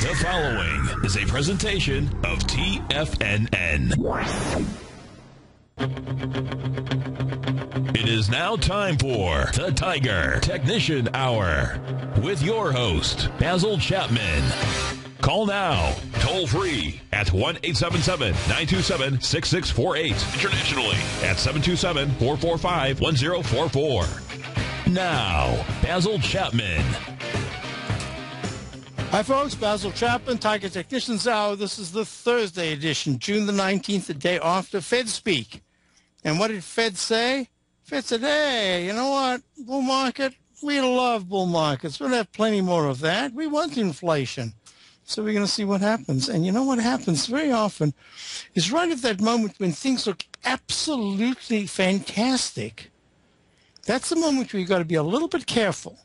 The following is a presentation of TFNN. It is now time for the Tiger Technician Hour with your host, Basil Chapman. Call now, toll free at 1-877-927-6648. Internationally at 727-445-1044. Now, Basil Chapman. Hi folks, Basil Chapman, Tiger Technicians Hour. This is the Thursday edition, June the 19th, the day after Fed speak. And what did Fed say? Fed said, hey, you know what, bull market, we love bull markets. We'll have plenty more of that. We want inflation. So we're going to see what happens. And you know what happens very often is right at that moment when things look absolutely fantastic. That's the moment where you've got to be a little bit careful.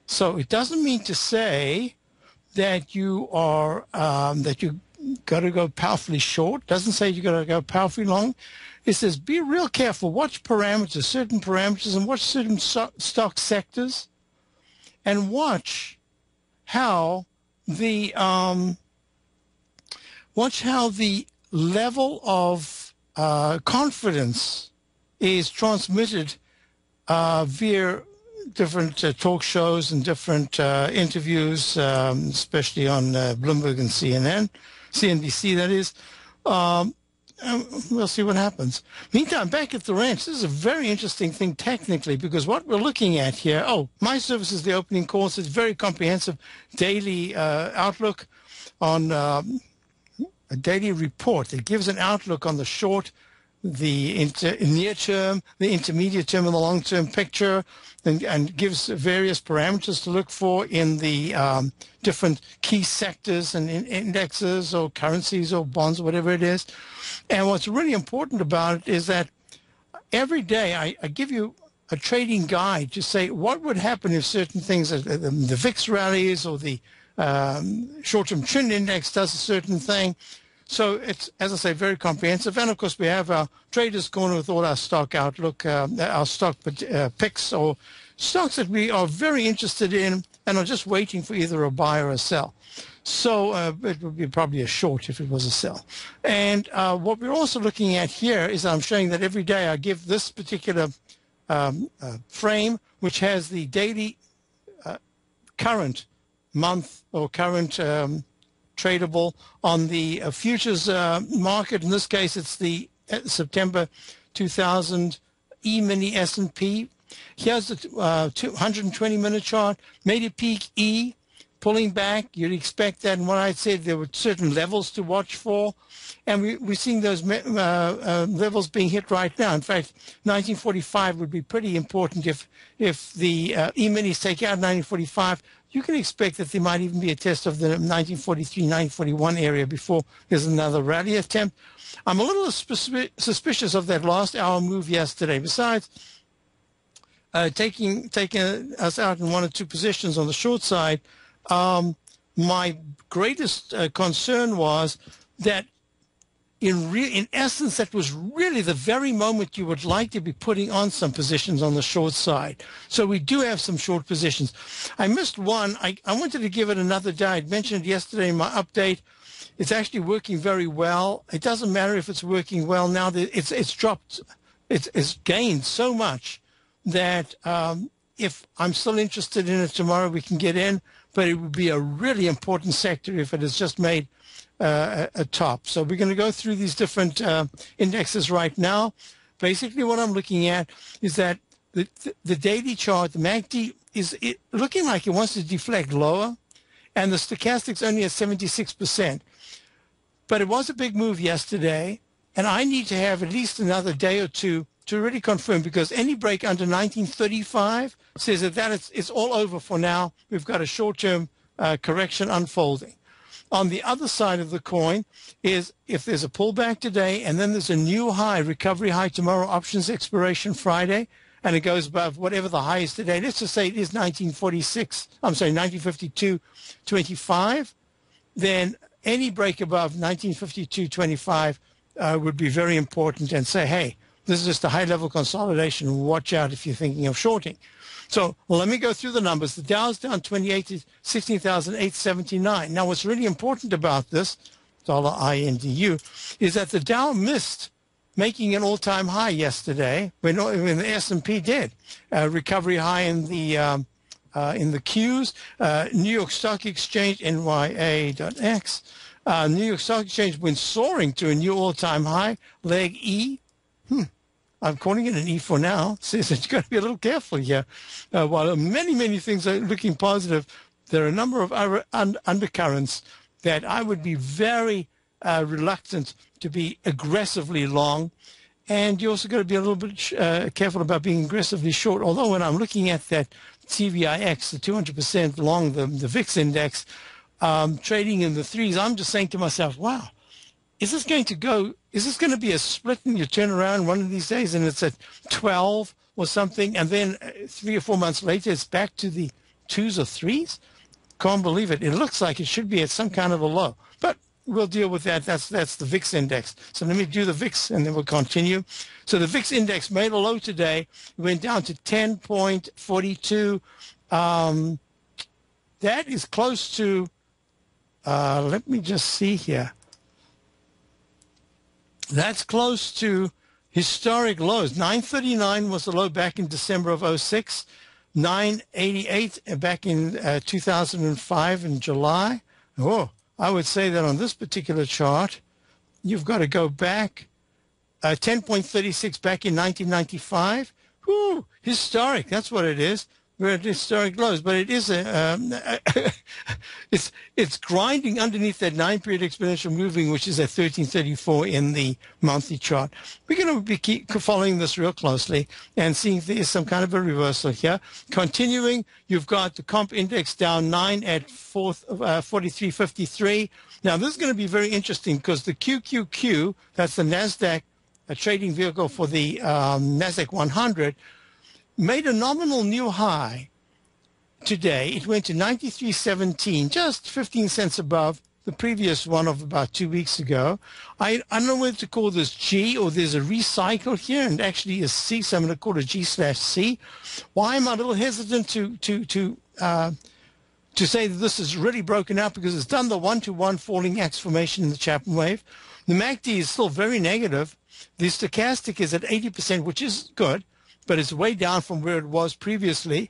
So it doesn't mean to say that you are that you got to go powerfully short. Doesn't say you got to go powerfully long. It says be real careful. Watch parameters, certain parameters, and watch certain stock sectors, and watch how the level of confidence is transmitted via different talk shows and different interviews, especially on Bloomberg and CNBC, that is. We'll see what happens. Meantime, back at the ranch, this is a very interesting thing technically, because what we're looking at here, my service is the opening course. It's very comprehensive daily outlook on a daily report that gives an outlook on the short, the near term, the intermediate term, and the long term picture, and gives various parameters to look for in the different key sectors and indexes or currencies or bonds or whatever it is. And what's really important about it is that every day I give you a trading guide to say what would happen if certain things, the VIX rallies or the short-term trend index does a certain thing. So it's, as I say, very comprehensive. And, of course, we have our Traders Corner with all our stock outlook, our stock picks or stocks that we are very interested in and are just waiting for either a buy or a sell. So it would be probably a short if it was a sell. And what we're also looking at here is I'm showing that every day I give this particular frame, which has the daily current month or current tradable on the futures market. In this case, it's the September 2000 E-mini S&P. Here's the 120-minute chart. Made a peak E, pulling back. You'd expect that. And what I said, there were certain levels to watch for. And we're seeing those levels being hit right now. In fact, 1945 would be pretty important if the E-minis take out 1945. You can expect that there might even be a test of the 1943, 1941 area before there's another rally attempt. I'm a little suspicious of that last hour move yesterday. Besides taking us out in one or two positions on the short side, my greatest concern was that in essence, that was really the very moment you would like to be putting on some positions on the short side. So we do have some short positions. I missed one. I wanted to give it another day. I mentioned it yesterday in my update. It's actually working very well. It doesn't matter if it's working well now. It's dropped. It's gained so much that if I'm still interested in it tomorrow, we can get in. But it would be a really important sector if it has just made a top. So we're going to go through these different indexes right now. Basically, what I'm looking at is that the daily chart, the MACD, is looking like it wants to deflect lower, and the stochastic's only at 76%. But it was a big move yesterday, and I need to have at least another day or two to really confirm, because any break under 1935 says that it's all over for now. We've got a short-term correction unfolding. On the other side of the coin is if there's a pullback today and then there's a new high, recovery high tomorrow, options expiration Friday, and it goes above whatever the high is today. Let's just say it is 1952.25, then any break above 1952.25 would be very important and say, hey, This is just a high-level consolidation. Watch out if you're thinking of shorting. So let me go through the numbers. The Dow's down 28 to 16,879. Now, what's really important about this, $INDU, is that the Dow missed making an all-time high yesterday when the S&P did. Recovery high in the Qs. New York Stock Exchange, NYA.X. New York Stock Exchange went soaring to a new all-time high, leg E. I'm calling it an E for now. Says that you've got to be a little careful here. While many things are looking positive, there are a number of other undercurrents that I would be very reluctant to be aggressively long. And you also got to be a little bit careful about being aggressively short. Although when I'm looking at that TVIX, the 200% long, the VIX index, trading in the threes, I'm just saying to myself, wow, is this going to be a split and you turn around one of these days and it's at 12 or something, and then 3 or 4 months later it's back to the twos or threes? Can't believe it. It looks like it should be at some kind of a low. But we'll deal with that. That's the VIX index. So let me do the VIX and then we'll continue. So the VIX index made a low today. It went down to 10.42. That is close to, let me just see here. That's close to historic lows. 939 was the low back in December of 06. 988 back in 2005 in July. Oh, I would say that on this particular chart, you've got to go back 10.36 back in 1995. Whoo, historic. That's what it is. We're at historic lows, but it is it's grinding underneath that 9-period exponential moving, which is at 1334 in the monthly chart. We're going to keep following this real closely and seeing if there is some kind of a reversal here. Continuing, you've got the comp index down 9 at 43.53. Now, this is going to be very interesting because the QQQ, that's the NASDAQ, a trading vehicle for the NASDAQ 100, made a nominal new high today. It went to 93.17, just 15 cents above the previous one of about 2 weeks ago. I don't know whether to call this G or there's a recycle here and actually a C, so I'm going to call it G/C. Why am I a little hesitant to say that this is really broken out? Because it's done the one-to-one falling axe formation in the Chapman wave. The MACD is still very negative. The stochastic is at 80%, which is good, but it's way down from where it was previously.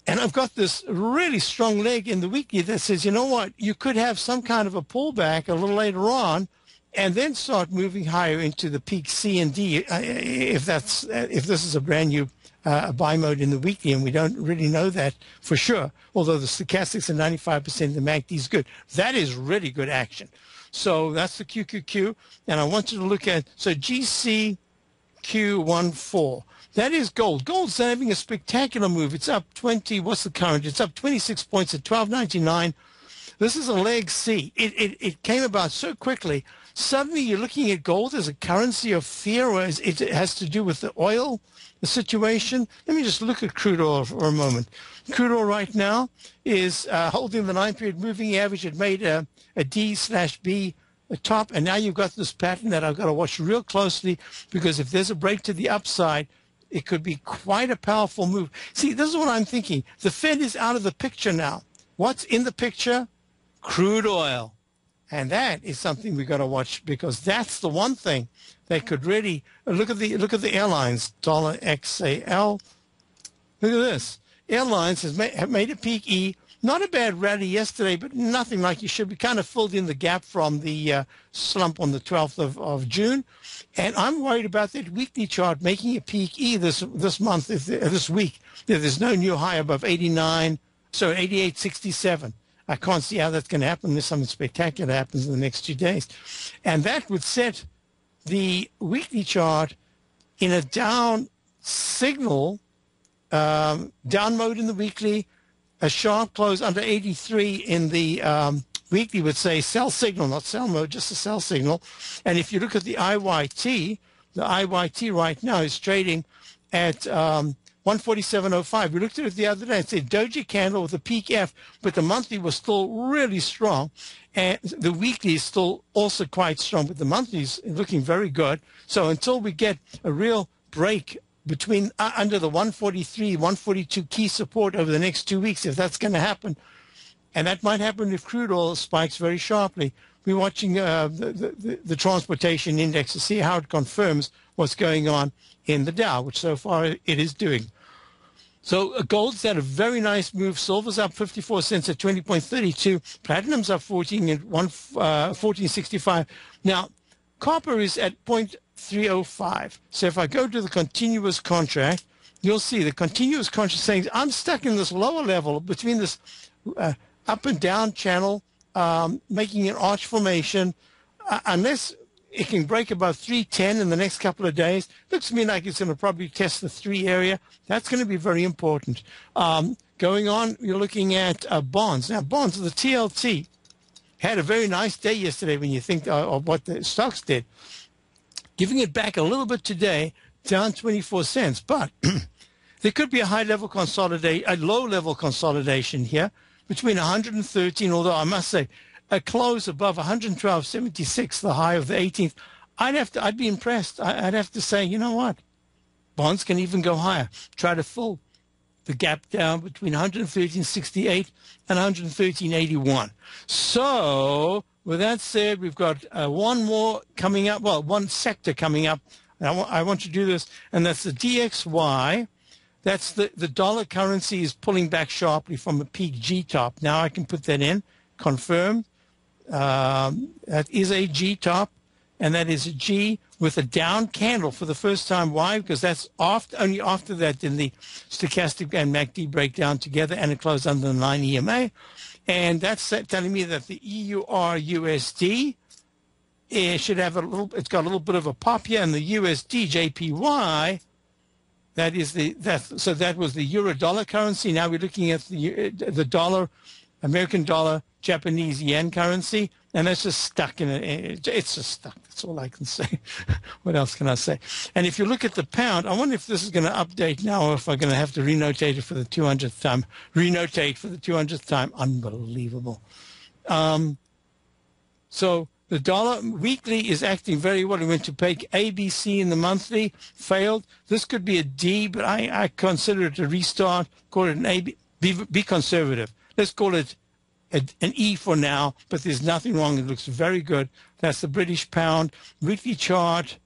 And I've got this really strong leg in the weekly that says, you know what, you could have some kind of a pullback a little later on and then start moving higher into the peak C and D if this is a brand new buy mode in the weekly, and we don't really know that for sure, although the stochastics are 95%, the MACD is good. That is really good action. So that's the QQQ, and I want you to look at, so GCQ14. That is gold. Gold's having a spectacular move. It's up 20. What's the current? It's up 26 points at 12.99. This is a leg C. It came about so quickly. Suddenly you're looking at gold as a currency of fear, or as it has to do with the oil, the situation. Let me just look at crude oil for a moment. Crude oil right now is holding the 9-period moving average. It made a D/B top, and now you've got this pattern that I've got to watch real closely, because if there's a break to the upside, it could be quite a powerful move. See, this is what I'm thinking. The Fed is out of the picture now. What's in the picture? Crude oil. And that is something we've got to watch, because that's the one thing that could really look at the airlines. Dollar XAL. Look at this. Airlines have made a peak E. Not a bad rally yesterday, but nothing like you should. We kind of filled in the gap from the slump on the 12th of June. And I'm worried about that weekly chart making a peak E this month, this week. There's no new high above 88.67. I can't see how that's going to happen unless something spectacular happens in the next 2 days. And that would set the weekly chart in a down signal, down mode in the weekly, a sharp close under 83 in the weekly would say sell signal, not sell mode, just a sell signal. And if you look at the IYT right now is trading at 147.05. We looked at it the other day and said doji candle with a peak F, but the monthly was still really strong. And the weekly is still also quite strong, but the monthly is looking very good. So until we get a real break between under the 143, 142 key support over the next 2 weeks, if that's going to happen, and that might happen if crude oil spikes very sharply. We're watching the transportation index to see how it confirms what's going on in the Dow, which so far it is doing. So gold's had a very nice move. Silver's up 54 cents at 20.32. Platinum's up 14 at 14.65. Now, copper is at 0.305. So if I go to the continuous contract, you'll see the continuous contract saying I'm stuck in this lower level between this up and down channel, making an arch formation. Unless it can break above 310 in the next couple of days, looks to me like it's going to probably test the 3 area. That's going to be very important. Going on, you're looking at bonds. Now, bonds, the TLT had a very nice day yesterday when you think of what the stocks did. Giving it back a little bit today, down 24 cents. But there could be a high-level consolidation, a low-level consolidation here between 113, although I must say a close above 112.76, the high of the 18th. I'd be impressed. I'd have to say, you know what? Bonds can even go higher. Try to fill the gap down between 113.68 and 113.81. So with that said, we've got one more coming up, well, one sector coming up. I want to do this, and that's the DXY. That's the dollar currency is pulling back sharply from a peak G top. Now I can put that in, confirm. That is a G top, and that is a G with a down candle for the first time. Why? Because that's only after that did the stochastic and MACD break down together, and it closed under the 9 EMA. And that's telling me that the EUR-USD should have it's got a little bit of a pop here, and the USD JPY, so that was the euro dollar currency. Now we're looking at the dollar, American dollar, Japanese yen currency, and that's just stuck in it. It's just stuck. That's all I can say. What else can I say? And if you look at the pound, I wonder if this is going to update now, or if I'm going to have to renotate it for the 200th time. Renotate for the 200th time. Unbelievable. So the dollar weekly is acting very well. We went to peg ABC in the monthly, failed. This could be a D, but I consider it a restart. Call it an A. Be conservative. Let's call it an E for now, but there's nothing wrong. It looks very good. That's the British pound. Weekly chart.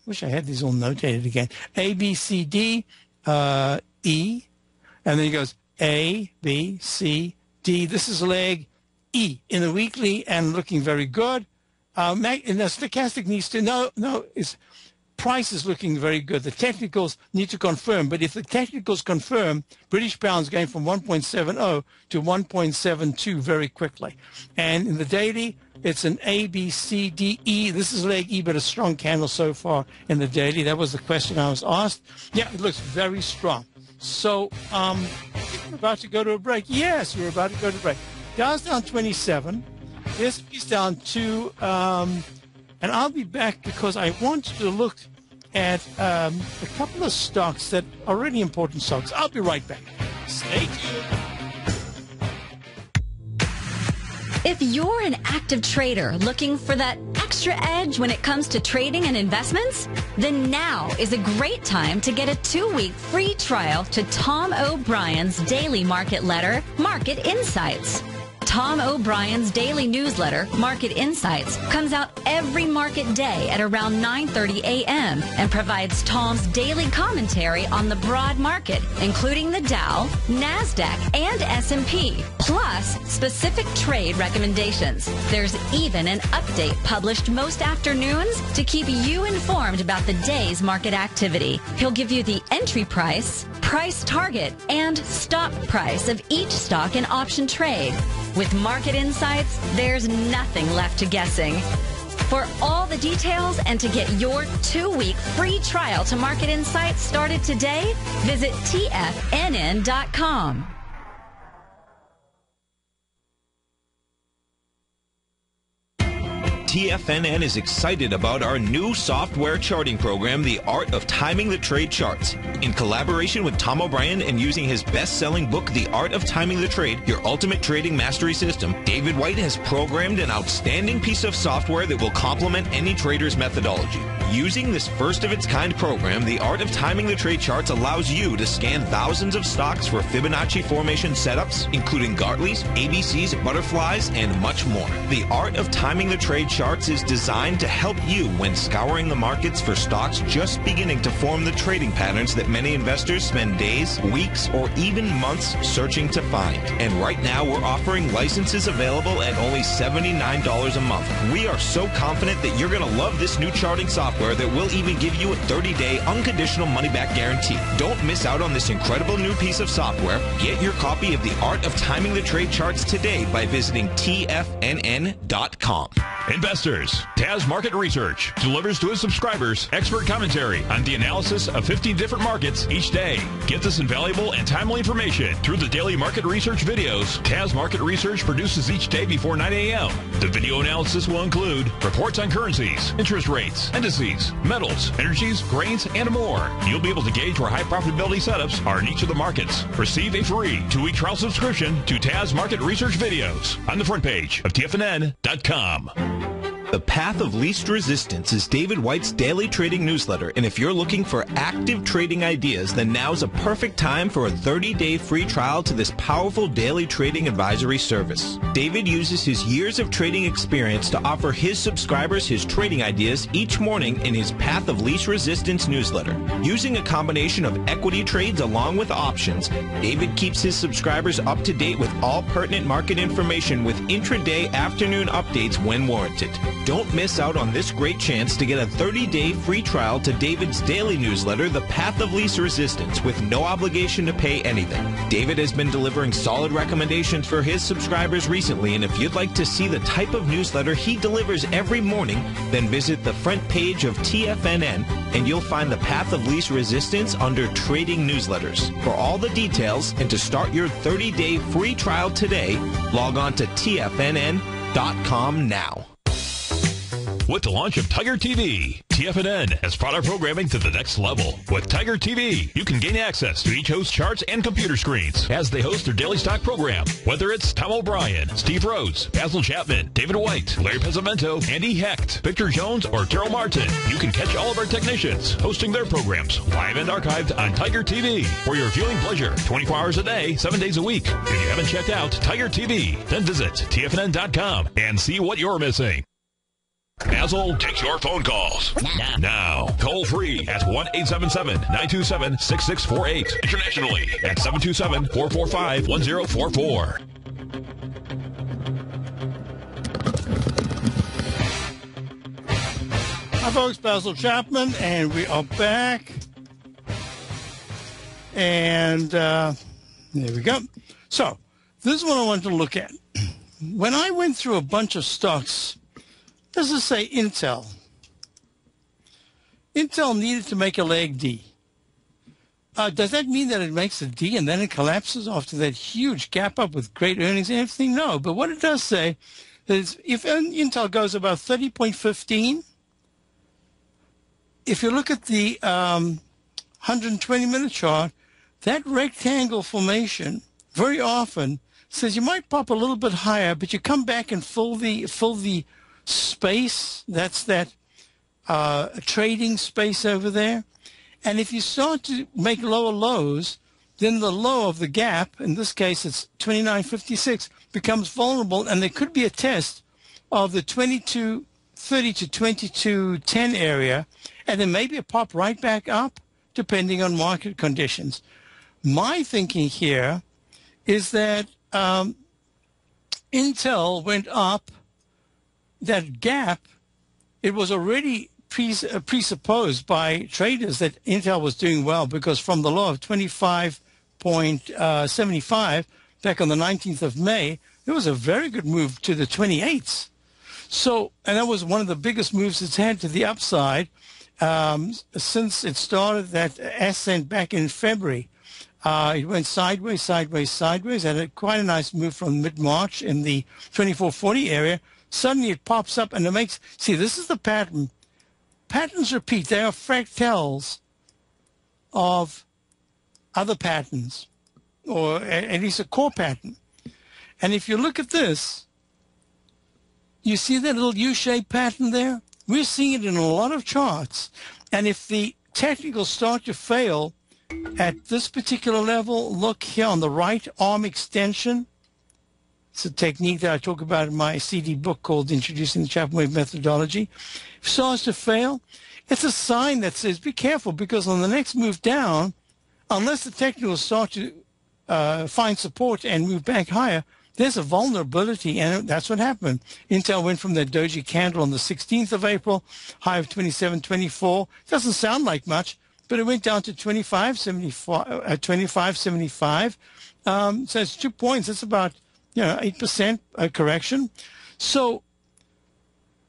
Wish I had these all notated again. A, B, C, D, E. And then he goes A, B, C, D. This is leg E in the weekly and looking very good. And the stochastic needs to know, price is looking very good. The technicals need to confirm, but if the technicals confirm, British pound's going from 1.70 to 1.72 very quickly. And in the daily, it's an A, B, C, D, E. This is leg E, but a strong candle so far in the daily. That was the question I was asked. Yeah, it looks very strong. So we're about to go to a break. Yes, we're about to go to a break. Dow's down 27. S&P's down 2. And I'll be back because I want to look at a couple of stocks that are really important stocks. I'll be right back. Stay tuned. If you're an active trader looking for that extra edge when it comes to trading and investments, then now is a great time to get a 2-week free trial to Tom O'Brien's daily market letter, Market Insights. Tom O'Brien's daily newsletter, Market Insights, comes out every market day at around 9:30 a.m. and provides Tom's daily commentary on the broad market, including the Dow, NASDAQ, and S&P, plus specific trade recommendations. There's even an update published most afternoons to keep you informed about the day's market activity. He'll give you the entry price, price target, and stop price of each stock in option trade. With Market Insights, there's nothing left to guessing. For all the details and to get your 2-week free trial to Market Insights started today, visit TFNN.com. TFNN is excited about our new software charting program, The Art of Timing the Trade Charts. In collaboration with Tom O'Brien and using his best-selling book, The Art of Timing the Trade, Your Ultimate Trading Mastery System, David White has programmed an outstanding piece of software that will complement any trader's methodology. Using this first-of-its-kind program, The Art of Timing the Trade Charts allows you to scan thousands of stocks for Fibonacci formation setups, including Gartley's, ABC's, butterflies, and much more. The Art of Timing the Trade Charts is designed to help you when scouring the markets for stocks just beginning to form the trading patterns that many investors spend days, weeks, or even months searching to find. And right now, we're offering licenses available at only $79 a month. We are so confident that you're going to love this new charting software that will even give you a 30-day unconditional money-back guarantee. Don't miss out on this incredible new piece of software. Get your copy of The Art of Timing the Trade Charts today by visiting TFNN.com. Investors, Taz Market Research delivers to its subscribers expert commentary on the analysis of 15 different markets each day. Get this invaluable and timely information through the daily market research videos Taz Market Research produces each day before 9 a.m. The video analysis will include reports on currencies, interest rates, indices, metals, energies, grains, and more. You'll be able to gauge where high profitability setups are in each of the markets. Receive a free 2-week trial subscription to Taz Market Research videos on the front page of TFNN.com. The Path of Least Resistance is David White's daily trading newsletter, and if you're looking for active trading ideas, then now's a perfect time for a 30-day free trial to this powerful daily trading advisory service. David uses his years of trading experience to offer his subscribers his trading ideas each morning in his Path of Least Resistance newsletter. Using a combination of equity trades along with options, David keeps his subscribers up to date with all pertinent market information with intraday afternoon updates when warranted. Don't miss out on this great chance to get a 30-day free trial to David's daily newsletter, The Path of Least Resistance, with no obligation to pay anything. David has been delivering solid recommendations for his subscribers recently, and if you'd like to see the type of newsletter he delivers every morning, then visit the front page of TFNN, and you'll find The Path of Least Resistance under Trading Newsletters. For all the details and to start your 30-day free trial today, log on to TFNN.com now. With the launch of Tiger TV, TFNN has brought our programming to the next level. With Tiger TV, you can gain access to each host's charts and computer screens as they host their daily stock program. Whether it's Tom O'Brien, Steve Rhodes, Basil Chapman, David White, Larry Pezzamento, Andy Hecht, Victor Jones, or Terrell Martin, you can catch all of our technicians hosting their programs live and archived on Tiger TV for your viewing pleasure 24 hours a day, 7 days a week. If you haven't checked out Tiger TV, then visit TFNN.com and see what you're missing. Basil takes your phone calls now. Toll free at 1-877-927-6648. Internationally at 727-445-1044. Hi folks, Basil Chapman, and we are back. And there we go. So, this is what I wanted to look at. When I went through a bunch of stocks, let's just say Intel. Intel needed to make a leg D. Does that mean that it makes a D and then it collapses after that huge gap up with great earnings and everything? No, but what it does say is if Intel goes above 30.15, if you look at the 120-minute chart, that rectangle formation very often says you might pop a little bit higher, but you come back and fill the space. That's that trading space over there. And if you start to make lower lows, then the low of the gap, in this case it's 29.56, becomes vulnerable, and there could be a test of the 22.30 to 22.10 area, and then maybe a pop right back up, depending on market conditions. My thinking here is that Intel went up. That gap, it was already presupposed by traders that Intel was doing well, because from the low of 25.75 back on the 19th of May, there was a very good move to the 28s. So, and that was one of the biggest moves it's had to the upside since it started that ascent back in February. It went sideways, sideways, sideways, had quite a nice move from mid-March in the 2440 area. suddenly it pops up and it makes, see, this is the pattern. Patterns repeat. They are fractals of other patterns, or at least a core pattern. And if you look at this, you see that little U-shaped pattern there? We're seeing it in a lot of charts. And if the technicals start to fail at this particular level, look here on the right arm extension. It's a technique that I talk about in my CD book called Introducing the Chapman Wave Methodology. If it starts to fail, it's a sign that says be careful, because on the next move down, unless the technicals start to find support and move back higher, there's a vulnerability, and that's what happened. Intel went from that doji candle on the 16th of April, high of 27.24. Doesn't sound like much, but it went down to 25.75. So it's 2 points. That's about 8% correction. So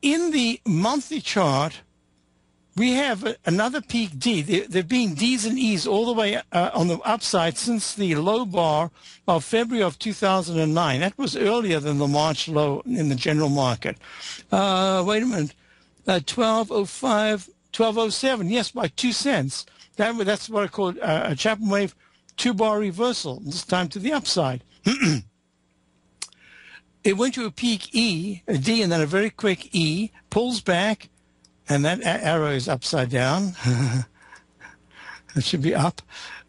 in the monthly chart, we have another peak D. There have been Ds and Es all the way on the upside since the low bar of February of 2009. That was earlier than the March low in the general market. Wait a minute. 1205, 1207. Yes, by 2 cents. That's what I call a Chapman wave 2-bar reversal, this time to the upside. It went to a peak E, a D, and then a very quick E, pulls back, and that arrow is upside down. It should be up.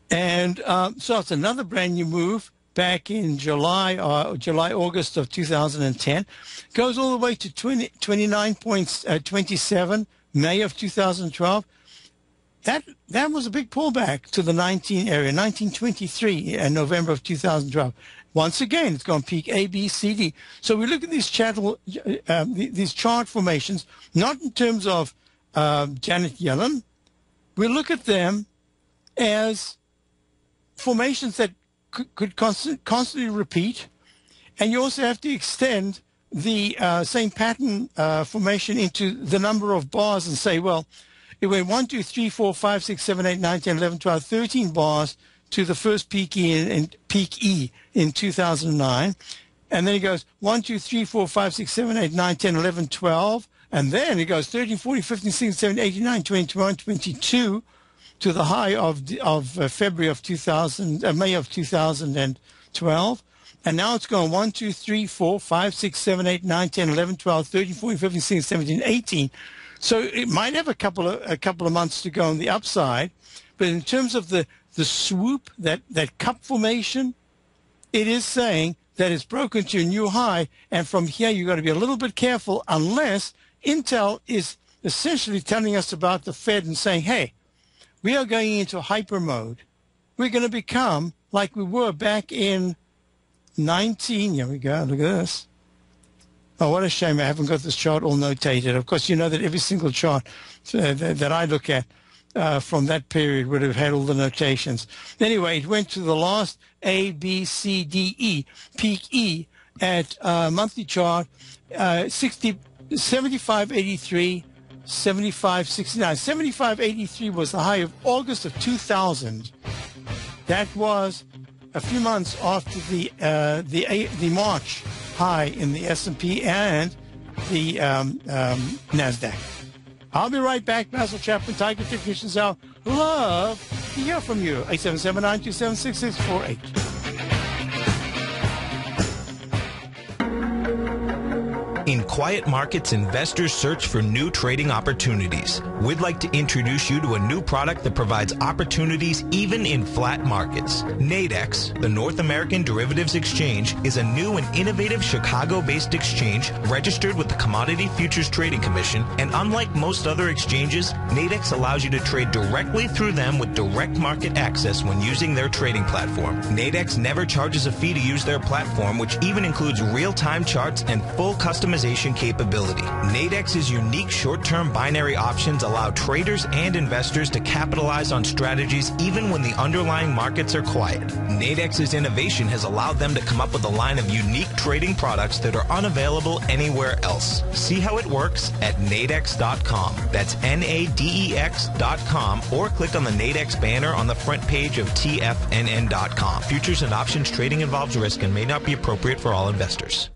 And so it's another brand new move back in August of 2010. Goes all the way to 29.27, May of 2012. That was a big pullback to the 19 area, 1923 in November of 2012. Once again, it's gone peak A, B, C, D. So we look at these chart formations, not in terms of Janet Yellen. We look at them as formations that could constantly repeat. And you also have to extend the same pattern formation into the number of bars and say, well, it went 1, 2, 3, 4, 5, 6, 7, 8, 9, 10, 11, 12, 13 bars to the first peak E in 2009. And then it goes 1, 2, 3, 4, 5, 6, 7, 8, 9, 10, 11, 12. And then it goes 13, 14, 15, 16, 17, 18, 19, 20, 21, 22 to the high of February of 2000, May of 2012. And now it's going 1, 2, 3, 4, 5, 6, 7, 8, 9, 10, 11, 12, 13, 14, 15, 16, 17, 18. So it might have a couple of months to go on the upside. But in terms of the swoop, that cup formation, it is saying that it's broken to a new high. And from here, you've got to be a little bit careful unless Intel is essentially telling us about the Fed and saying, hey, we are going into hyper mode. We're going to become like we were back in 19. Here we go. Look at this. Oh, what a shame I haven't got this chart all notated. Of course, you know that every single chart that I look at from that period would have had all the notations. Anyway, it went to the last A, B, C, D, E, peak E at monthly chart, 75.83, 75.69. 75.83 was the high of August of 2000. That was a few months after the March high in the S&P and the NASDAQ. I'll be right back. Basil Chapman, Tiger Technicians Hour. Love to hear from you. 877-927-6648. In quiet markets, investors search for new trading opportunities. We'd like to introduce you to a new product that provides opportunities even in flat markets. Nadex, the North American Derivatives Exchange, is a new and innovative Chicago-based exchange registered with the Commodity Futures Trading Commission, and unlike most other exchanges, Nadex allows you to trade directly through them with direct market access when using their trading platform. Nadex never charges a fee to use their platform, which even includes real-time charts and full customization capability. Nadex's unique short-term binary options allow traders and investors to capitalize on strategies even when the underlying markets are quiet. Nadex's innovation has allowed them to come up with a line of unique trading products that are unavailable anywhere else. See how it works at nadex.com. That's NADEX.com, or click on the Nadex banner on the front page of TFNN.com. Futures and options trading involves risk and may not be appropriate for all investors.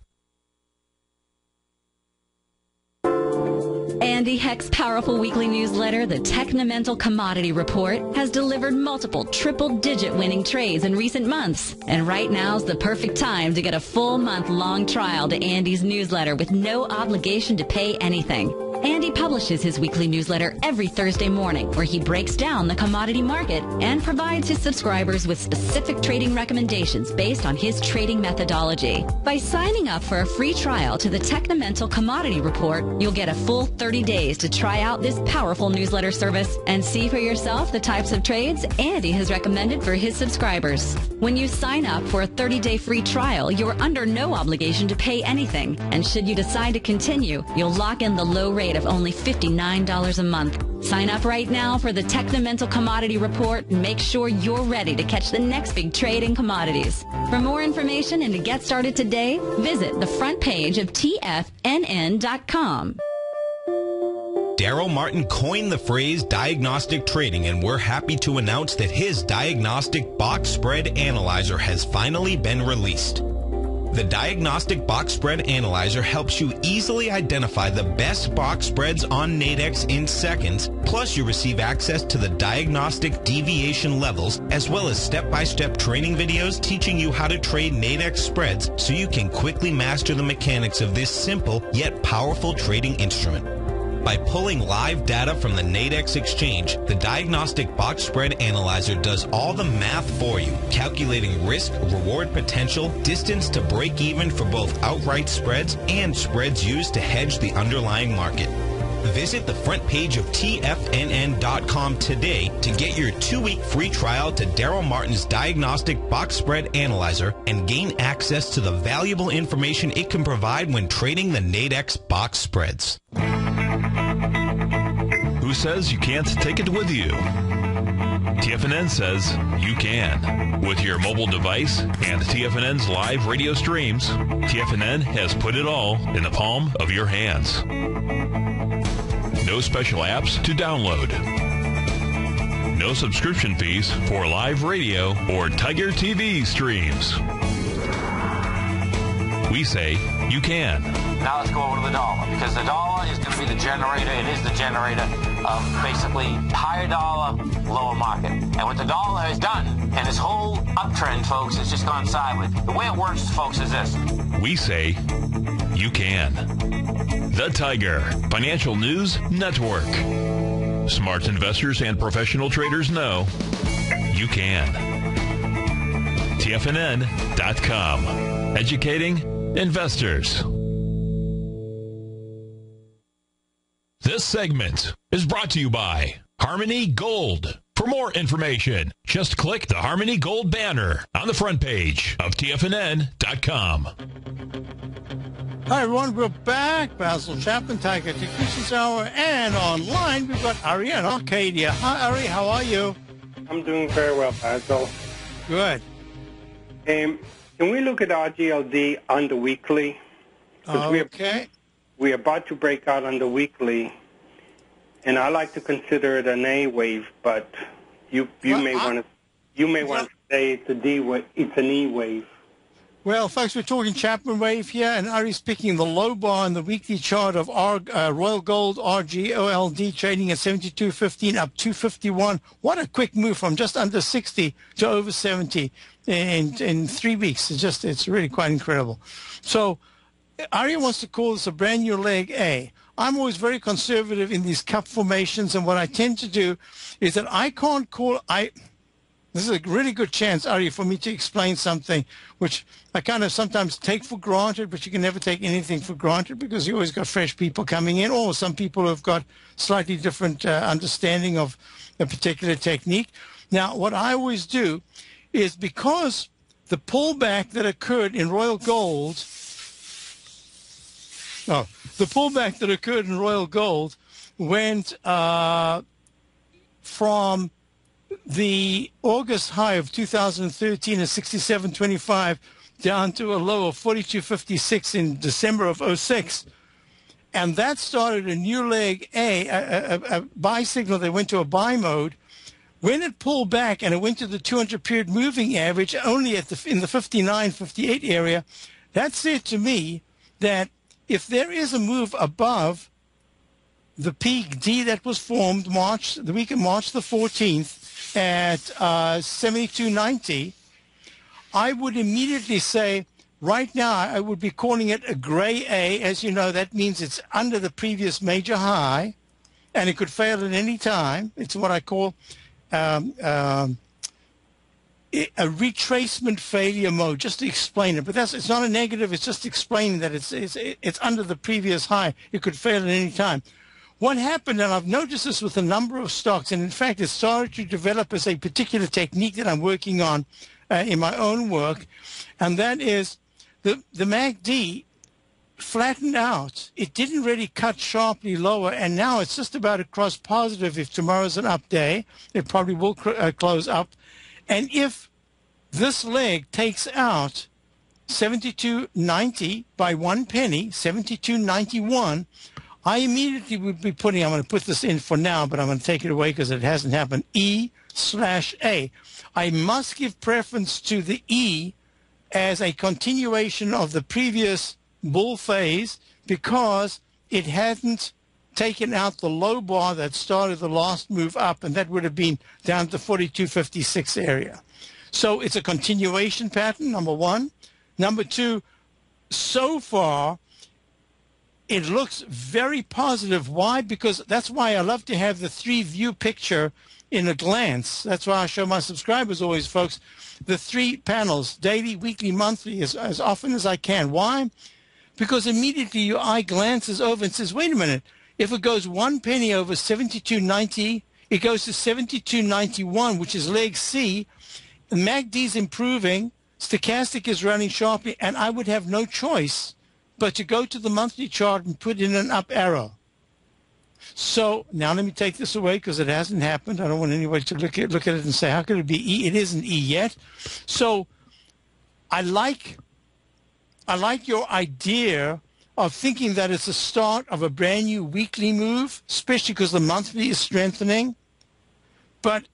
Andy Heck's powerful weekly newsletter, the Technomental Commodity Report, has delivered multiple triple-digit winning trades in recent months. And right now's the perfect time to get a full month-long trial to Andy's newsletter with no obligation to pay anything. Andy publishes his weekly newsletter every Thursday morning, where he breaks down the commodity market and provides his subscribers with specific trading recommendations based on his trading methodology. By signing up for a free trial to the Technomental Commodity Report, you'll get a full 30 days to try out this powerful newsletter service and see for yourself the types of trades Andy has recommended for his subscribers. When you sign up for a 30-day free trial, you're under no obligation to pay anything. And should you decide to continue, you'll lock in the low rate of only $59 a month. Sign up right now for the Technomental Commodity Report and make sure you're ready to catch the next big trade in commodities. For more information and to get started today, visit the front page of TFNN.com. Daryl Martin coined the phrase diagnostic trading, and we're happy to announce that his diagnostic box spread analyzer has finally been released. The Diagnostic Box Spread Analyzer helps you easily identify the best box spreads on Nadex in seconds, plus you receive access to the diagnostic deviation levels, as well as step-by-step training videos teaching you how to trade Nadex spreads so you can quickly master the mechanics of this simple yet powerful trading instrument. By pulling live data from the Nadex exchange, the Diagnostic Box Spread Analyzer does all the math for you, calculating risk, reward potential, distance to break even for both outright spreads and spreads used to hedge the underlying market. Visit the front page of TFNN.com today to get your 2-week free trial to Daryl Martin's Diagnostic Box Spread Analyzer and gain access to the valuable information it can provide when trading the Nadex box spreads. Who says you can't take it with you? TFNN says you can. With your mobile device and TFNN's live radio streams, TFNN has put it all in the palm of your hands. No special apps to download. No subscription fees for live radio or Tiger TV streams. We say you can. Now let's go over to the dollar, because the dollar is going to be the generator. It is the generator of basically higher dollar, lower market. And what the dollar has done, and this whole uptrend, folks, has just gone sideways. The way it works, folks, is this. We say you can. The Tiger Financial News Network. Smart investors and professional traders know you can. TFNN.com. Educating investors. This segment is brought to you by Harmony Gold. For more information, just click the Harmony Gold banner on the front page of TFNN.com. Hi, everyone. We're back. Basil Chapman, Tiger Technicians Hour, and online we've got Ari in Arcadia. Hi, Ari. How are you? I'm doing very well, Basil. Good. Can we look at RGLD on the weekly? Okay. We're about to break out on the weekly, and I like to consider it an A wave, but you may want to say it's it's an E wave. Well, folks, we're talking Chapman wave here, and Ari's picking the low bar on the weekly chart of Royal Gold RGOLD trading at 72.15 up 251. What a quick move from just under 60 to over 70 in 3 weeks. It's really quite incredible. So Ari wants to call this a brand new leg A. I'm always very conservative in these cup formations, and what I tend to do is that I can't call this is a really good chance, Ari, for me to explain something which I kind of sometimes take for granted, but you can never take anything for granted because you always got fresh people coming in, or some people who have got slightly different understanding of a particular technique. Now, what I always do is, because the pullback that occurred in Royal Gold, went from the August high of 2013 at 67.25 down to a low of 42.56 in December of 06. And that started a new leg A, a buy signal that went to a buy mode. When it pulled back and it went to the 200-period moving average only in the 59, 58 area, that said to me that if there is a move above the peak D that was formed the week of March the 14th at 72.90, I would immediately say, right now, I would be calling it a gray A. As you know, that means it's under the previous major high, and it could fail at any time. It's what I call a retracement failure mode, just to explain it. But it's not a negative. It's just explaining that it's under the previous high. It could fail at any time. What happened, and I've noticed this with a number of stocks, and in fact, it started to develop as a particular technique that I'm working on in my own work, and that is the MACD flattened out. It didn't really cut sharply lower, and now it's just about to cross positive. If tomorrow's an up day, it probably will close up. And if this leg takes out 72.90 by 1 penny, 72.91, I immediately would be I'm going to put this in for now, but I'm going to take it away because it hasn't happened, E/A. I must give preference to the E as a continuation of the previous bull phase because it hadn't taken out the low bar that started the last move up, and that would have been down to 42.56 area. So it's a continuation pattern, number one. Number two, so far, it looks very positive. Why? Because that's why I love to have the 3-view picture in a glance. That's why I show my subscribers always, folks, the 3 panels, daily, weekly, monthly, as often as I can. Why? Because immediately your eye glances over and says, wait a minute, if it goes 1 penny over 72.90, it goes to 72.91, which is leg C. The MACD is improving, stochastic is running sharply, and I would have no choice but to go to the monthly chart and put in an up arrow. So now let me take this away because it hasn't happened. I don't want anybody to look at it and say, how could it be E? It isn't E yet. So I like your idea of thinking that it's the start of a brand new weekly move, especially because the monthly is strengthening. But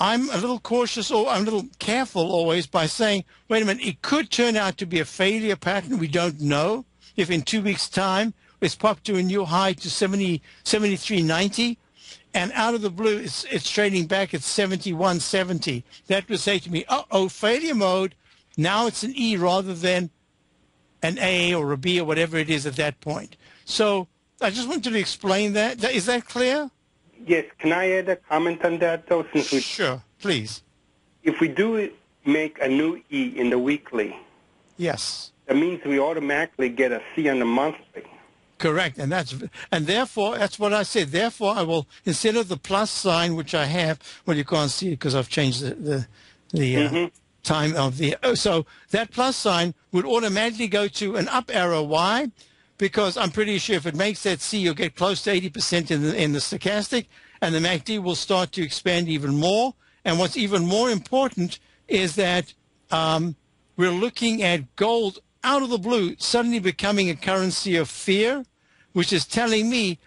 I'm a little cautious, or I'm a little careful always by saying, wait a minute, it could turn out to be a failure pattern. We don't know if in 2 weeks' time it's popped to a new high to 73.90, and out of the blue it's trading back at 71.70. That would say to me, uh-oh, failure mode. Now it's an E rather than an A or a B or whatever it is at that point. So I just wanted to explain that. Is that clear? Yes. Can I add a comment on that, though? Sure, please. If we do make a new E in the weekly, yes, that means we automatically get a C on the monthly. Correct, and therefore that's what I said. Therefore, I will, instead of the plus sign, which I have, well, you can't see it because I've changed the time of the. So that plus sign would automatically go to an up arrow. Why? Because I'm pretty sure if it makes that C, you'll get close to 80% in the stochastic, and the MACD will start to expand even more. And what's even more important is that we're looking at gold out of the blue suddenly becoming a currency of fear, which is telling me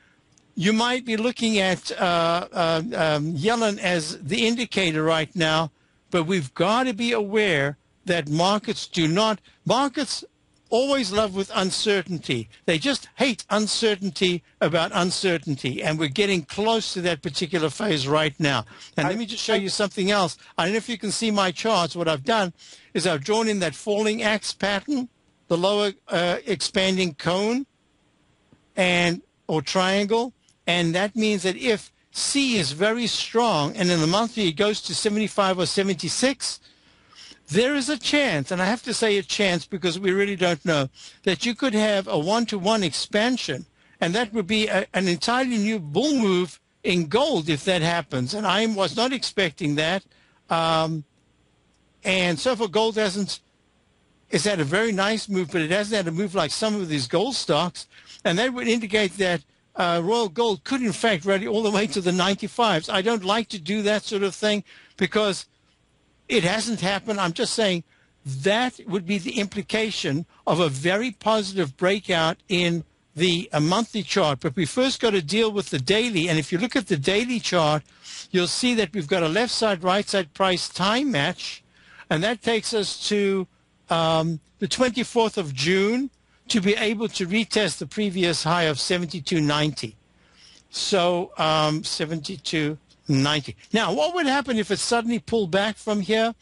you might be looking at Yellen as the indicator right now, but we've got to be aware that markets always love with uncertainty. They just hate uncertainty about uncertainty, and we're getting close to that particular phase right now. And let me just show you something else. I don't know if you can see my charts. What I've done is I've drawn in that falling axe pattern, the lower expanding cone or triangle, and that means that if C is very strong and in the monthly it goes to 75 or 76, there is a chance, and I have to say a chance because we really don't know, that you could have a one-to-one expansion, and that would be an entirely new bull move in gold if that happens. And I was not expecting that. And so far, gold it's had a very nice move, but it hasn't had a move like some of these gold stocks, and that would indicate that Royal Gold could, in fact, rally all the way to the 95s. I don't like to do that sort of thing because it hasn't happened. I'm just saying that would be the implication of a very positive breakout in the monthly chart. But we first got to deal with the daily. And if you look at the daily chart, you'll see that we've got a left side, right side price time match. And that takes us to the 24th of June to be able to retest the previous high of 72.90. So 72.90. Now, what would happen if it suddenly pulled back from here?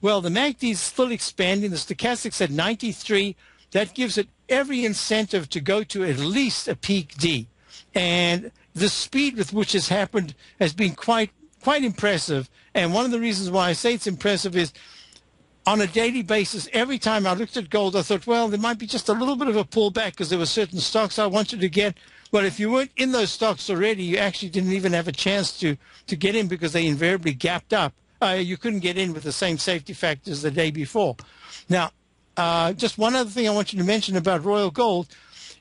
Well, the MACD is still expanding. The stochastic's at 93. That gives it every incentive to go to at least a peak D. And the speed with which this happened has been quite impressive. And one of the reasons why I say it's impressive is on a daily basis, every time I looked at gold, I thought, well, there might be just a little bit of a pullback because there were certain stocks I wanted to get. Well, if you weren't in those stocks already, you actually didn't even have a chance to get in because they invariably gapped up. You couldn't get in with the same safety factors the day before. Now, just one other thing I want you to mention about Royal Gold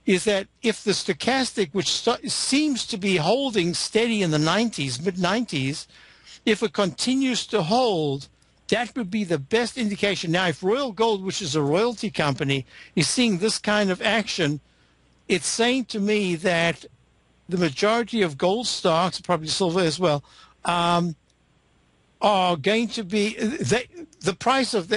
is that if the stochastic, which seems to be holding steady in the 90s, mid-90s, if it continues to hold, that would be the best indication. Now, if Royal Gold, which is a royalty company, is seeing this kind of action, it's saying to me that the majority of gold stocks, probably silver as well, are going to be the price of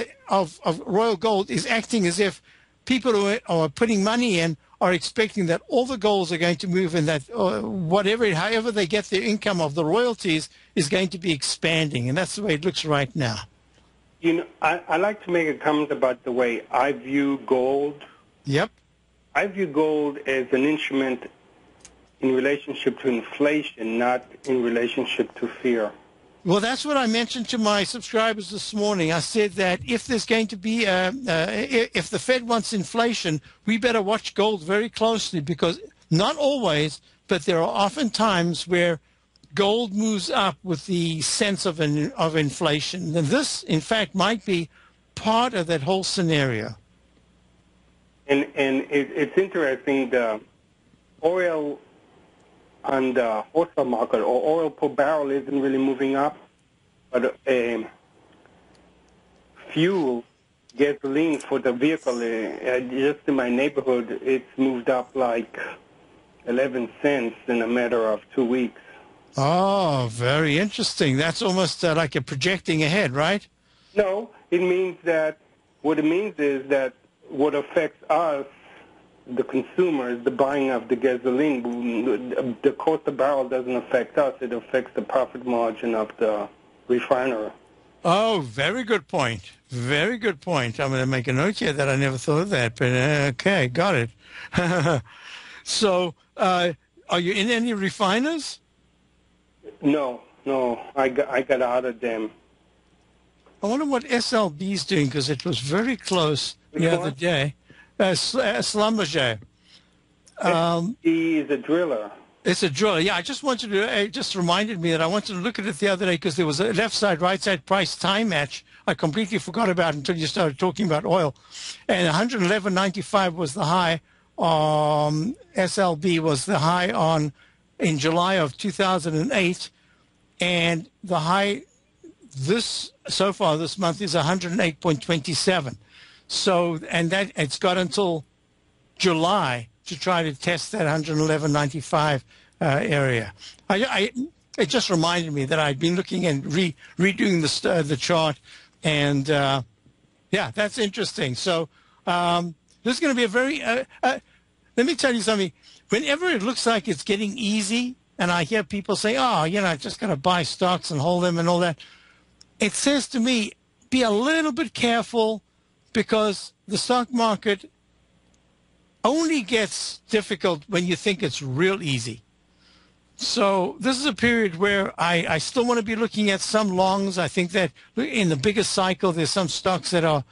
Royal Gold is acting as if people who are putting money in are expecting that all the golds are going to move and that however they get their income of the royalties is going to be expanding, and that's the way it looks right now. You know, I like to make a comment about the way I view gold. Yep. I view gold as an instrument in relationship to inflation, not in relationship to fear. Well, that's what I mentioned to my subscribers this morning. I said that if there's going to be, if the Fed wants inflation, we better watch gold very closely because not always, but there are often times where gold moves up with the sense of inflation. And this, in fact, might be part of that whole scenario. And it's interesting, the oil on the wholesale market, or oil per barrel isn't really moving up, but fuel, gasoline for the vehicle, just in my neighborhood, it's moved up like 11 cents in a matter of 2 weeks. Oh, very interesting. That's almost like a projecting ahead, right? No, it means that, what it means is that what affects us, the consumers, the buying of the gasoline, the cost of barrel doesn't affect us. It affects the profit margin of the refiner. Oh, very good point. Very good point. I'm going to make a note here that I never thought of that, but okay, got it. So, are you in any refiners? No, I got out of them. I wonder what SLB is doing because it was very close the other day. Schlumberger. He is a driller. It's a driller. Yeah, I just wanted to, it just reminded me that I wanted to look at it the other day because there was a left side, right side price time match I completely forgot about until you started talking about oil. And 111.95 was the high. SLB was the high in July of 2008. And the high so far this month is 108.27. So, and that it's got until July to try to test that 111.95 area. It just reminded me that I'd been looking and redoing the chart, and yeah, that's interesting. So this is going to be a very. Let me tell you something. Whenever it looks like it's getting easy, and I hear people say, "Oh, I just got to buy stocks and hold them and all that," it says to me, be a little bit careful. Because the stock market only gets difficult when you think it's real easy. So this is a period where I still want to be looking at some longs. I think that in the biggest cycle, there's some stocks that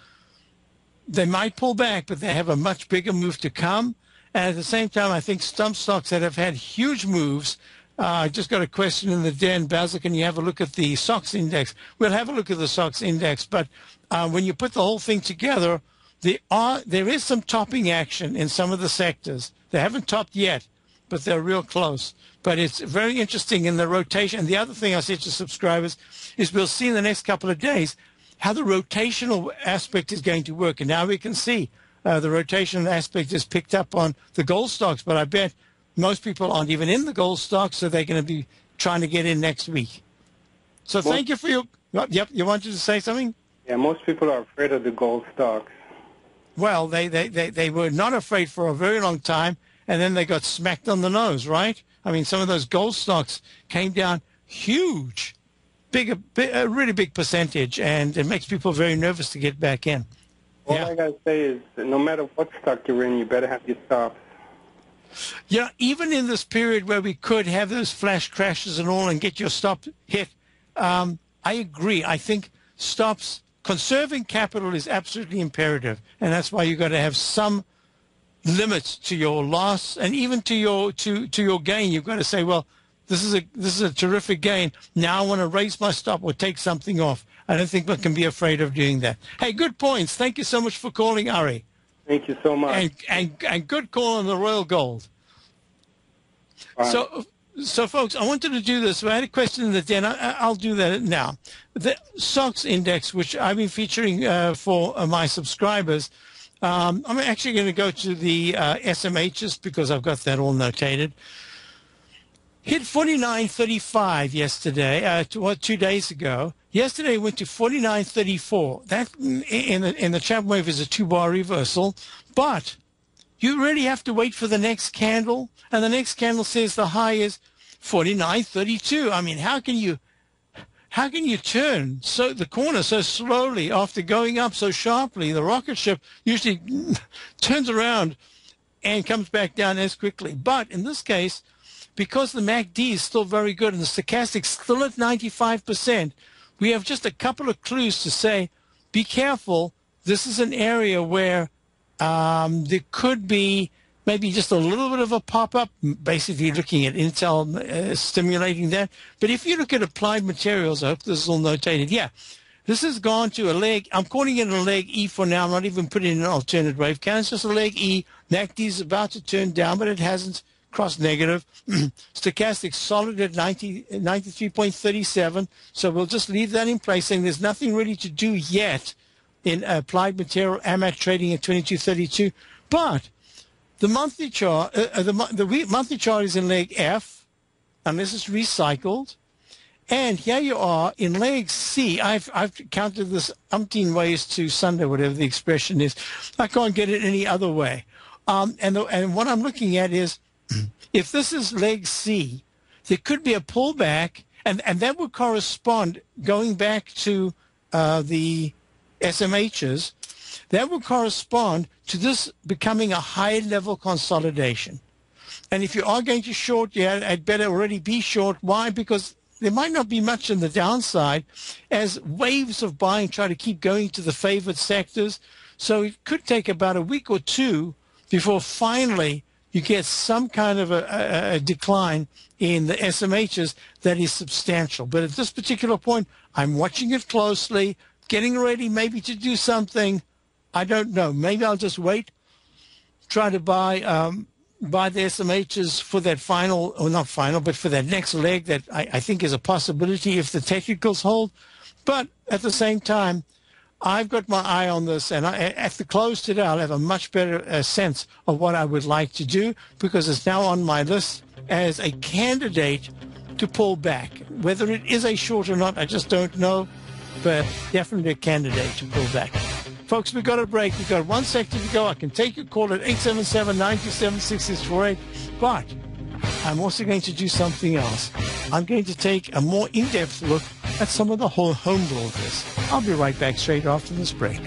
they might pull back, but they have a much bigger move to come. And at the same time, I think some stocks that have had huge moves. I just got a question in the den. Basil, can you have a look at the SOX index? We'll have a look at the SOX index, but when you put the whole thing together, there is some topping action in some of the sectors. They haven't topped yet, but they're real close. But it's very interesting in the rotation. And the other thing I said to subscribers is we'll see in the next couple of days how the rotational aspect is going to work. And now we can see the rotational aspect is picked up on the gold stocks, but I bet most people aren't even in the gold stocks, so they're going to be trying to get in next week. So thank you for your... Yep, you wanted to say something? Yeah, most people are afraid of the gold stocks. Well, they were not afraid for a very long time, and then they got smacked on the nose, right? I mean, some of those gold stocks came down huge, a really big percentage, and it makes people very nervous to get back in. All I got to say is that no matter what stock you're in, you better have your stop. Yeah, even in this period where we could have those flash crashes and all and get your stop hit, I agree. I think stops, conserving capital is absolutely imperative, and that's why you've got to have some limits to your loss, and even to your gain. You've got to say, well, this is a terrific gain. Now I want to raise my stop or take something off. I don't think we can be afraid of doing that. Hey, good points. Thank you so much for calling, Ari. Thank you so much. And good call on the Royal Gold. So, folks, I wanted to do this. I had a question in the den. I'll do that now. The SOX index, which I've been featuring for my subscribers, I'm actually going to go to the SMHs because I've got that all notated. Hit 49.35 yesterday, 2 days ago. Yesterday it went to 49.34. That in the Chapman wave is a 2-bar reversal, but you really have to wait for the next candle, and the next candle says the high is 49.32. I mean, how can you turn the corner so slowly after going up so sharply? The rocket ship usually turns around and comes back down as quickly. But in this case, because the MACD is still very good and the stochastic still at 95%, we have just a couple of clues to say, be careful. This is an area where there could be maybe just a little bit of a pop-up, basically looking at Intel stimulating that. But if you look at applied materials, I hope this is all notated. Yeah, this has gone to a leg. I'm calling it a leg E for now. I'm not even putting in an alternate wave count. It's just a leg E. MACD is about to turn down, but it hasn't crossed negative. Stochastic solid at 93.37. So we'll just leave that in place, saying there's nothing really to do yet in applied material. AMAT trading at 22.32. But the monthly chart, the monthly chart is in leg F, unless it's recycled. And here you are in leg C. I've counted this umpteen ways to Sunday, whatever the expression is. I can't get it any other way. And what I'm looking at is, if this is leg C, there could be a pullback, and that would correspond, going back to the SMHs, that would correspond to this becoming a high-level consolidation. And if you are going to short, yeah, I'd better already be short. Why? Because there might not be much on the downside as waves of buying try to keep going to the favored sectors. So it could take about a week or two before finally you get some kind of a decline in the SMHs that is substantial. But at this particular point, I'm watching it closely, getting ready maybe to do something. I don't know. Maybe I'll just wait, try to buy the SMHs for that final, or not final, but for that next leg that I think is a possibility if the technicals hold. But at the same time, I've got my eye on this, and at the close today, I'll have a much better sense of what I would like to do, because it's now on my list as a candidate to pull back. Whether it is a short or not, I just don't know, but definitely a candidate to pull back. Folks, we've got a break. We've got 1 second to go. I can take your call at 877-927-6648, but I'm also going to do something else. I'm going to take a more in-depth look at some of the whole home builders. I'll be right back straight after this break.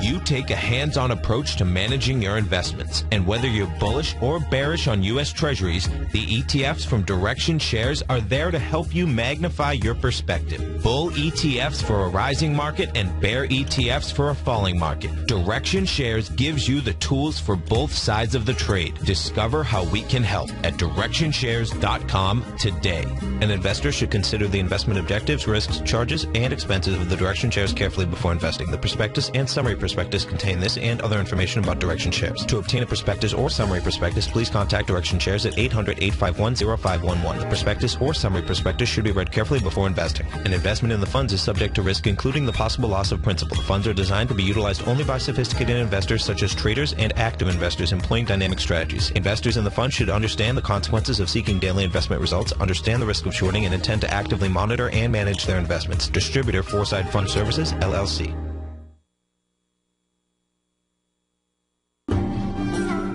You take a hands-on approach to managing your investments. And whether you're bullish or bearish on U.S. Treasuries, the ETFs from Direction Shares are there to help you magnify your perspective. Bull ETFs for a rising market and bear ETFs for a falling market. Direction Shares gives you the tools for both sides of the trade. Discover how we can help at DirectionShares.com today. An investor should consider the investment objectives, risks, charges, and expenses of the Direction Shares carefully before investing. The prospectus and summary prospectus contain this and other information about Direction Shares. To obtain a prospectus or summary prospectus, please contact Direction Shares at 800-851-0511. The prospectus or summary prospectus should be read carefully before investing. An investment in the funds is subject to risk, including the possible loss of principal. The funds are designed to be utilized only by sophisticated investors such as traders and active investors employing dynamic strategies. Investors in the fund should understand the consequences of seeking daily investment results, understand the risk of shorting, and intend to actively monitor and manage their investments. Distributor Foreside Fund Services, LLC.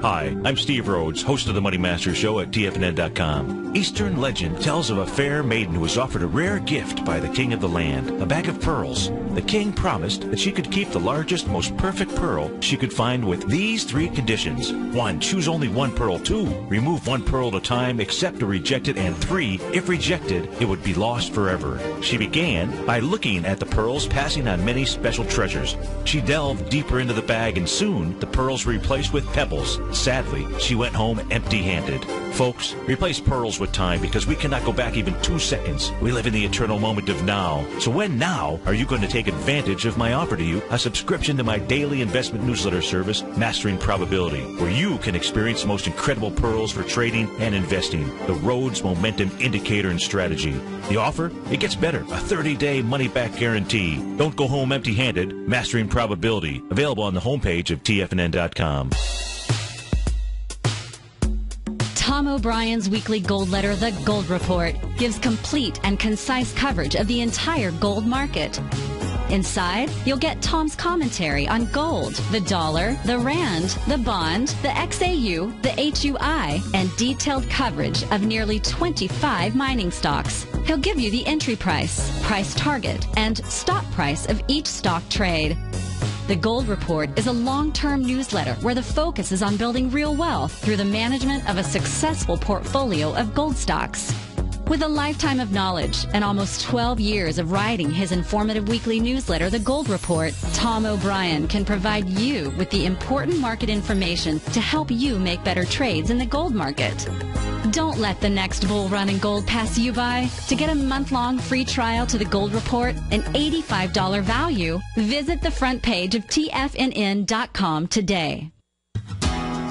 Hi, I'm Steve Rhodes, host of the Money Master Show at TFNN.com. Eastern legend tells of a fair maiden who was offered a rare gift by the king of the land, a bag of pearls. The king promised that she could keep the largest, most perfect pearl she could find with these 3 conditions. 1, choose only 1 pearl. 2, remove 1 pearl at a time, accept or reject it. And 3, if rejected, it would be lost forever. She began by looking at the pearls, passing on many special treasures. She delved deeper into the bag, and soon the pearls were replaced with pebbles. Sadly, she went home empty-handed. Folks, replace pearls with time, because we cannot go back even 2 seconds. We live in the eternal moment of now. So when now are you going to take advantage of my offer to you, a subscription to my daily investment newsletter service, Mastering Probability, where you can experience the most incredible pearls for trading and investing, the Rhodes Momentum Indicator and Strategy. The offer? It gets better. A 30-day money-back guarantee. Don't go home empty-handed. Mastering Probability. Available on the homepage of TFNN.com. Tom O'Brien's weekly gold letter, The Gold Report, gives complete and concise coverage of the entire gold market. Inside, you'll get Tom's commentary on gold, the dollar, the rand, the bond, the XAU, the HUI, and detailed coverage of nearly 25 mining stocks. He'll give you the entry price, price target, and stop price of each stock trade. The Gold Report is a long-term newsletter where the focus is on building real wealth through the management of a successful portfolio of gold stocks. With a lifetime of knowledge and almost 12 years of writing his informative weekly newsletter, The Gold Report, Tom O'Brien can provide you with the important market information to help you make better trades in the gold market. Don't let the next bull run in gold pass you by. To get a month-long free trial to The Gold Report, an $85 value, visit the front page of TFNN.com today.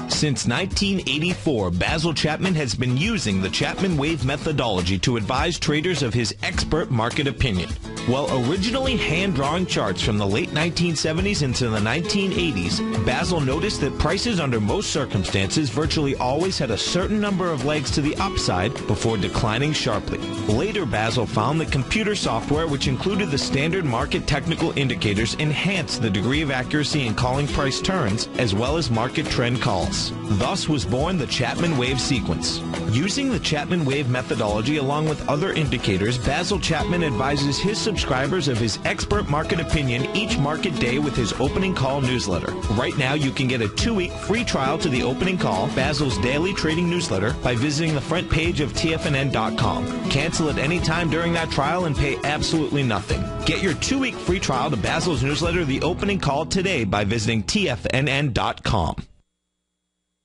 Since 1984, Basil Chapman has been using the Chapman Wave methodology to advise traders of his expert market opinion. While originally hand-drawing charts from the late 1970s into the 1980s, Basil noticed that prices under most circumstances virtually always had a certain number of legs to the upside before declining sharply. Later, Basil found that computer software, which included the standard market technical indicators, enhanced the degree of accuracy in calling price turns as well as market trend calls. Thus was born the Chapman Wave sequence. Using the Chapman Wave methodology along with other indicators, Basil Chapman advises his subscribers of his expert market opinion each market day with his opening call newsletter. Right now, you can get a 2-week free trial to the opening call, Basil's daily trading newsletter, by visiting the front page of TFNN.com. Cancel at any time during that trial and pay absolutely nothing. Get your 2-week free trial to Basil's newsletter, The Opening Call, today by visiting TFNN.com.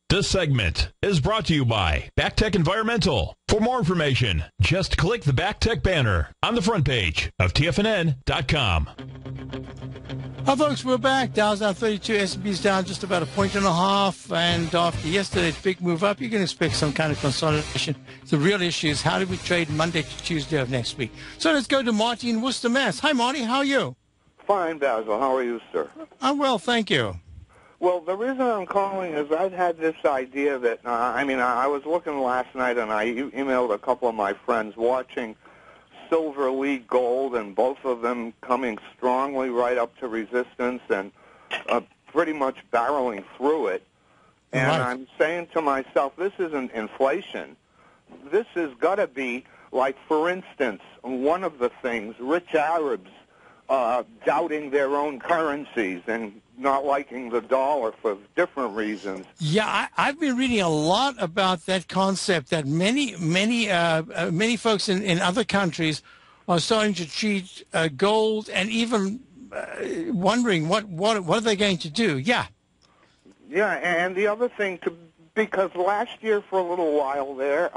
This segment is brought to you by BackTech Environmental. For more information, just click the BackTech banner on the front page of TFNN.com. Hi, folks, we're back. Dow's down 32, S&P's down just about 1.5 points. And after yesterday's big move up, you can expect some kind of consolidation. The real issue is how do we trade Monday to Tuesday of next week? So let's go to Marty in Worcester, Mass. Hi, Marty. How are you? Fine, Basil. How are you, sir? I'm well, thank you. Well, the reason I'm calling is I've had this idea that, I was looking last night and I emailed a couple of my friends watching Silver lead gold, and both of them coming strongly right up to resistance and pretty much barreling through it. And right. I'm saying to myself, this isn't inflation. This has got to be, like, for instance, one of the things, rich Arabs doubting their own currencies and not liking the dollar for different reasons. Yeah, I've been reading a lot about that concept that many folks in other countries are starting to treat gold and even wondering what are they going to do. Yeah. Yeah, and the other thing, because last year for a little while there,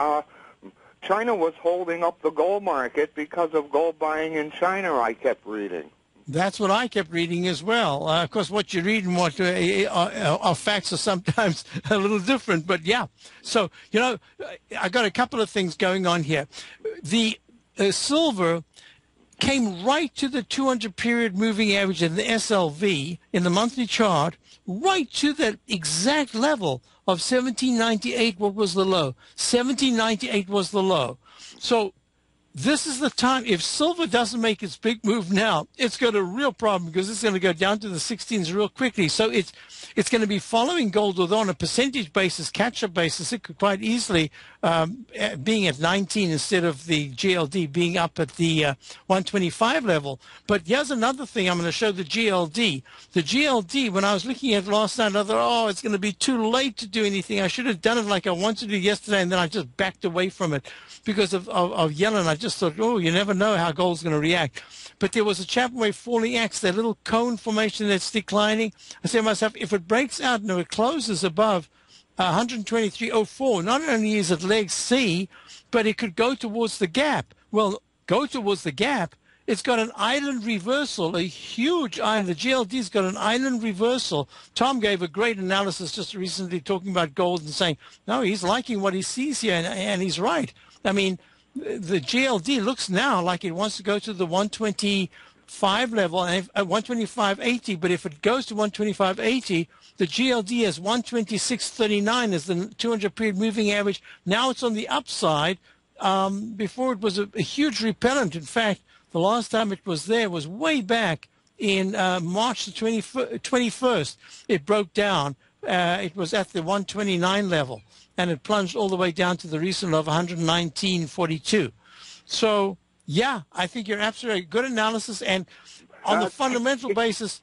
China was holding up the gold market because of gold buying in China, I kept reading. That's what I kept reading as well. Of course, what you read and what our facts are sometimes a little different, but yeah. So, I got a couple of things going on here. The silver came right to the 200-period moving average in the SLV in the monthly chart, right to that exact level of 1798. What was the low? 1798 was the low. So this is the time. If silver doesn't make its big move now, it's got a real problem because it's going to go down to the 16s real quickly. So it's going to be following gold, although on a percentage basis, catch-up basis, it could quite easily being at 19 instead of the GLD being up at the 125 level. But here's another thing. I'm going to show the GLD. The GLD, when I was looking at it last night, I thought, oh, it's going to be too late to do anything. I should have done it like I wanted to do yesterday, and then I just backed away from it because of Yellen. I just thought, oh, you never know how gold's going to react. But there was a Chapman wave falling axe, that little cone formation that's declining. I said to myself, if it breaks out and it closes above 123.04, not only is it leg C, but it could go towards the gap. Well, go towards the gap. It's got an island reversal, a huge island. The GLD's got an island reversal. Tom gave a great analysis just recently talking about gold and saying, no, he's liking what he sees here, and he's right. I mean, the GLD looks now like it wants to go to the 125 level, and 125.80, but if it goes to 125.80, the GLD has 126.39 as the 200-period moving average. Now it's on the upside. Before it was a huge repellent. In fact, the last time it was there was way back in March the 21st. It broke down. It was at the 129 level, and it plunged all the way down to the recent level of 119.42. So, yeah, I think you're absolutely right. Good analysis, and on the fundamental basis,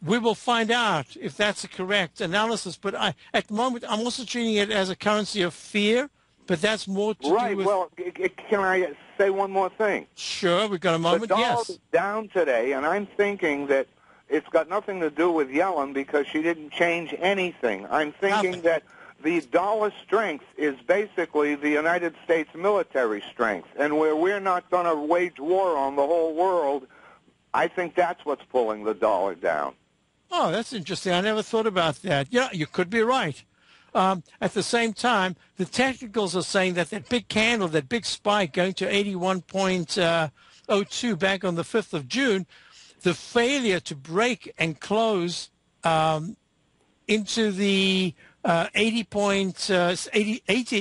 we will find out if that's a correct analysis. But at the moment, I'm also treating it as a currency of fear, but that's more to do with... Right, well, can I say one more thing? Sure, we've got a moment, the yes. dollar is down today, and I'm thinking that it's got nothing to do with Yellen because she didn't change anything. I'm thinking that the dollar strength is basically the United States military strength, and where we're not going to wage war on the whole world, I think that's what's pulling the dollar down. Oh, that's interesting. I never thought about that. Yeah, you could be right. At the same time, the technicals are saying that that big candle, that big spike going to 81.02 back on the 5th of June, the failure to break and close into the 80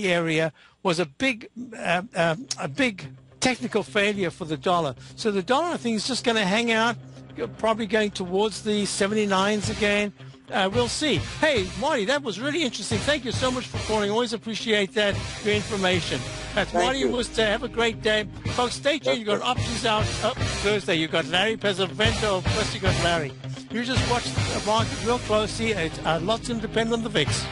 area was a big technical failure for the dollar. So the dollar, I think, is just going to hang out, probably going towards the 79s again. We'll see. Hey, Marty, that was really interesting. Thank you so much for calling. Always appreciate that, your information. That's Marty Worcester. Have a great day. Folks, stay tuned. You've got options out up Thursday. You've got Larry Pesavento. Plus, you've got Larry. You just watch the market real closely. Lots of depend on the VIX.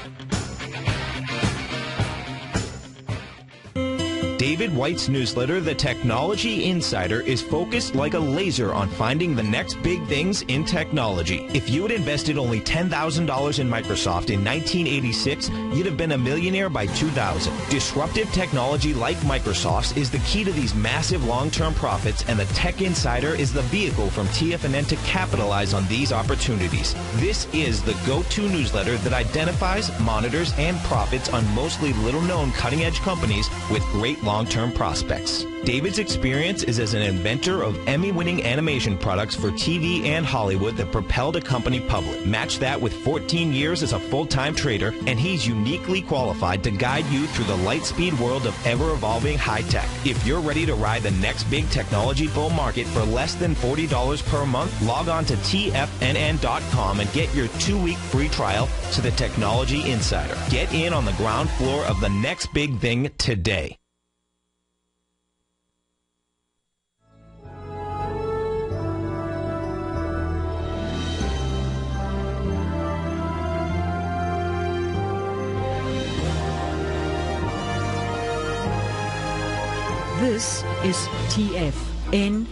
David White's newsletter, The Technology Insider, is focused like a laser on finding the next big things in technology. If you had invested only $10,000 in Microsoft in 1986, you'd have been a millionaire by 2000. Disruptive technology like Microsoft's is the key to these massive long-term profits, and the Tech Insider is the vehicle from TFNN to capitalize on these opportunities. This is the go-to newsletter that identifies, monitors, and profits on mostly little-known cutting-edge companies with great long-term prospects. David's experience is as an inventor of Emmy-winning animation products for TV and Hollywood that propelled a company public. Match that with 14 years as a full-time trader, and he's uniquely qualified to guide you through the light-speed world of ever-evolving high-tech. If you're ready to ride the next big technology bull market for less than $40 per month, log on to TFNN.com and get your 2-week free trial to the Technology Insider. Get in on the ground floor of the next big thing today. This is TFNN.